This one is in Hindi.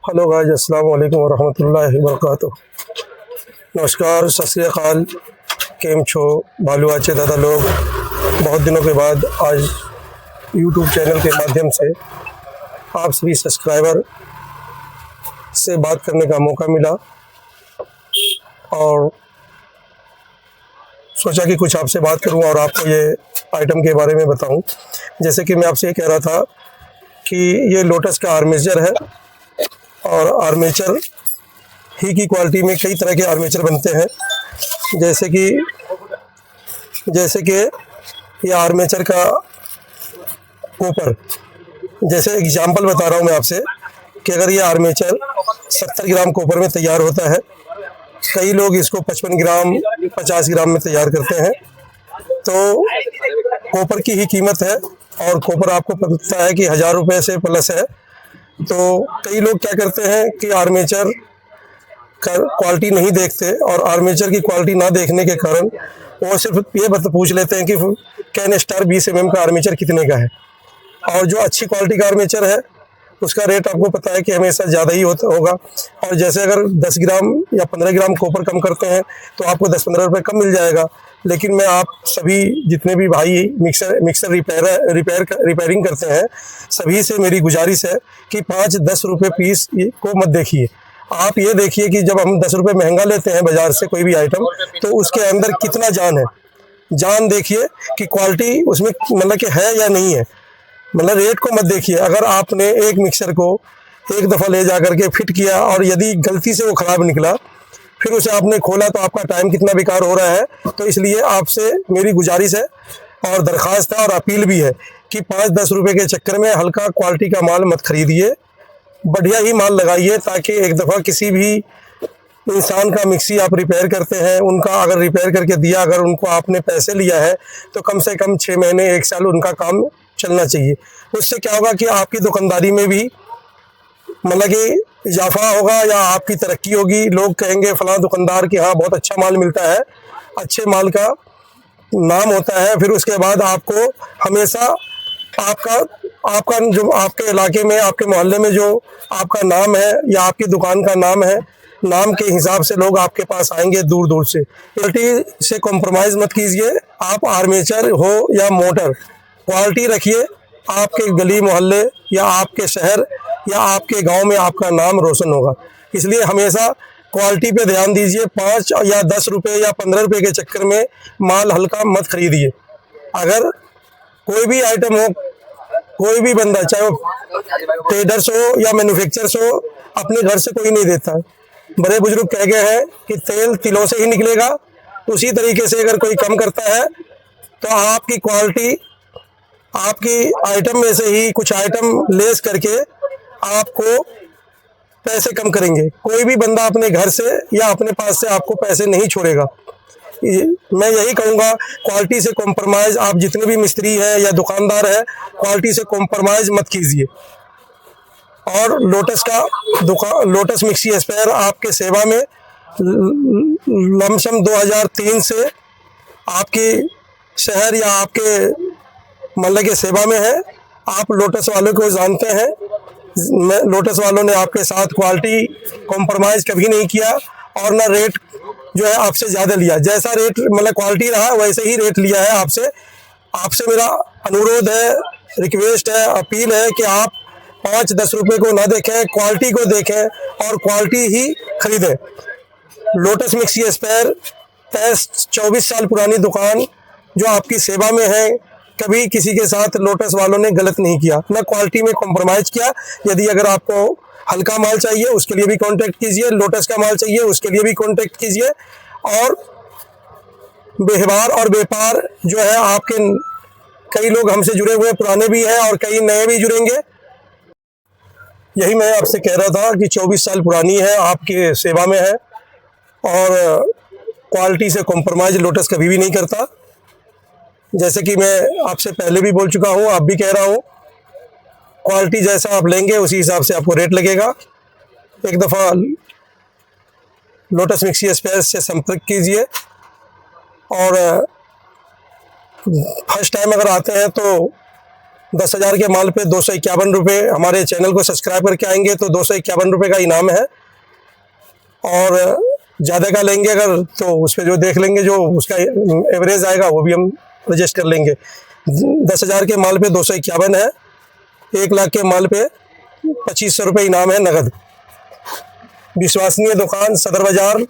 हेलो गाइस, अस्सलाम वालेकुम वरहमतुल्लाहि वबरकातुहू। नमस्कार, सत श्री अकाल। केम छो भालू आचे दादा लोग। बहुत दिनों के बाद आज यूट्यूब चैनल के माध्यम से आप सभी सब्सक्राइबर से बात करने का मौका मिला और सोचा कि कुछ आपसे बात करूं और आपको ये आइटम के बारे में बताऊं। जैसे कि मैं आपसे ये कह रहा था कि ये लोटस का आर्मेचर है और आर्मेचर ही की क्वालिटी में कई तरह के आर्मेचर बनते हैं। जैसे कि ये आर्मेचर का कॉपर, जैसे एग्जांपल बता रहा हूँ मैं आपसे कि अगर ये आर्मेचर 70 ग्राम कॉपर में तैयार होता है, कई लोग इसको 55 ग्राम 50 ग्राम में तैयार करते हैं। तो कॉपर की ही कीमत है और कॉपर आपको पता है कि 1000 रुपये से प्लस है। तो कई लोग क्या करते हैं कि आर्मेचर का क्वालिटी नहीं देखते और आर्मेचर की क्वालिटी ना देखने के कारण वो सिर्फ ये पूछ लेते हैं कि कैन स्टार 20 mm का आर्मेचर कितने का है। और जो अच्छी क्वालिटी का आर्मेचर है उसका रेट आपको पता है कि हमेशा ज़्यादा ही होगा। और जैसे अगर 10 ग्राम या 15 ग्राम कॉपर कम करते हैं तो आपको 10-15 रुपये कम मिल जाएगा। लेकिन मैं आप सभी जितने भी भाई मिक्सर रिपेयरिंग करते हैं, सभी से मेरी गुजारिश है कि 5-10 रुपये पीस को मत देखिए। आप ये देखिए कि जब हम 10 रुपये महंगा लेते हैं बाज़ार से कोई भी आइटम, तो उसके अंदर कितना जान है। जान देखिए कि क्वालिटी उसमें मतलब कि है या नहीं है। मतलब रेट को मत देखिए। अगर आपने एक मिक्सर को एक दफ़ा ले जा करके फिट किया और यदि गलती से वो ख़राब निकला, फिर उसे आपने खोला तो आपका टाइम कितना बेकार हो रहा है। तो इसलिए आपसे मेरी गुजारिश है और दरख्वास्त है और अपील भी है कि 5-10 रुपये के चक्कर में हल्का क्वालिटी का माल मत खरीदिए, बढ़िया ही माल लगाइए। ताकि एक दफ़ा किसी भी इंसान का मिक्सी आप रिपेयर करते हैं, उनका अगर रिपेयर करके दिया, अगर उनको आपने पैसे लिया है तो कम से कम 6 महीने 1 साल उनका काम चलना चाहिए। उससे क्या होगा कि आपकी दुकानदारी में भी मतलब कि इजाफा होगा या आपकी तरक्की होगी। लोग कहेंगे फ़लाँ दुकानदार कि हाँ बहुत अच्छा माल मिलता है, अच्छे माल का नाम होता है। फिर उसके बाद आपको हमेशा आपका आपका जो आपके इलाके में, आपके मोहल्ले में जो आपका नाम है या आपकी दुकान का नाम है, नाम के हिसाब से लोग आपके पास आएंगे दूर दूर से। क्वालिटी से कॉम्प्रोमाइज़ मत कीजिए। आप आर्मेचर हो या मोटर, क्वालिटी रखिए। आपके गली मोहल्ले या आपके शहर या आपके गांव में आपका नाम रोशन होगा। इसलिए हमेशा क्वालिटी पे ध्यान दीजिए। 5 या 10 रुपये या 15 रुपये के चक्कर में माल हल्का मत खरीदिए। अगर कोई भी आइटम हो, कोई भी बंदा, चाहे वो ट्रेडर्स हो या मैन्युफैक्चरर्स हो, अपने घर से कोई नहीं देता। बड़े बुजुर्ग कह गए हैं कि तेल तिलों से ही निकलेगा। उसी तरीके से अगर कोई कम करता है तो आपकी क्वालिटी, आपकी आइटम में से ही कुछ आइटम लेस करके आपको पैसे कम करेंगे। कोई भी बंदा अपने घर से या अपने पास से आपको पैसे नहीं छोड़ेगा। मैं यही कहूँगा, क्वालिटी से कॉम्प्रोमाइज़, आप जितने भी मिस्त्री हैं या दुकानदार हैं, क्वालिटी से कॉम्प्रोमाइज़ मत कीजिए। और लोटस मिक्सी स्पेयर आपके सेवा में लमसम 2003 से आपके शहर या आपके मतलब के सेवा में है। आप लोटस वालों को जानते हैं। लोटस वालों ने आपके साथ क्वालिटी कॉम्प्रोमाइज़ कभी नहीं किया और ना रेट जो है आपसे ज़्यादा लिया। जैसा रेट मतलब क्वालिटी रहा वैसे ही रेट लिया है आपसे। आपसे मेरा अनुरोध है, रिक्वेस्ट है, अपील है कि आप 5-10 रुपये को ना देखें, क्वालिटी को देखें और क्वालिटी ही खरीदें। लोटस मिक्सी स्पेयर 24 साल पुरानी दुकान जो आपकी सेवा में है। कभी किसी के साथ लोटस वालों ने गलत नहीं किया, ना क्वालिटी में कॉम्प्रोमाइज़ किया। यदि अगर आपको हल्का माल चाहिए उसके लिए भी कांटेक्ट कीजिए, लोटस का माल चाहिए उसके लिए भी कांटेक्ट कीजिए। और व्यवहार और व्यापार जो है आपके, कई लोग हमसे जुड़े हुए पुराने भी हैं और कई नए भी जुड़ेंगे। यही मैं आपसे कह रहा था कि 24 साल पुरानी है, आपकी सेवा में है और क्वालिटी से कॉम्प्रोमाइज़ लोटस कभी भी नहीं करता। जैसे कि मैं आपसे पहले भी बोल चुका हूँ, अब भी कह रहा हूँ, क्वालिटी जैसा आप लेंगे उसी हिसाब से आपको रेट लगेगा। एक दफ़ा लोटस मिक्सी स्पेयर से संपर्क कीजिए और फर्स्ट टाइम अगर आते हैं तो 10,000 के माल पे 251 रुपये। हमारे चैनल को सब्सक्राइब करके आएंगे तो 251 रुपये का इनाम है। और ज़्यादा का लेंगे अगर तो उस पर जो देख लेंगे, जो उसका एवरेज आएगा वो भी हम एडजस्ट कर लेंगे। 10,000 के माल पे 251 है, 1 लाख के माल पे 2500 रुपये इनाम है नगद। विश्वसनीय दुकान, सदर बाज़ार,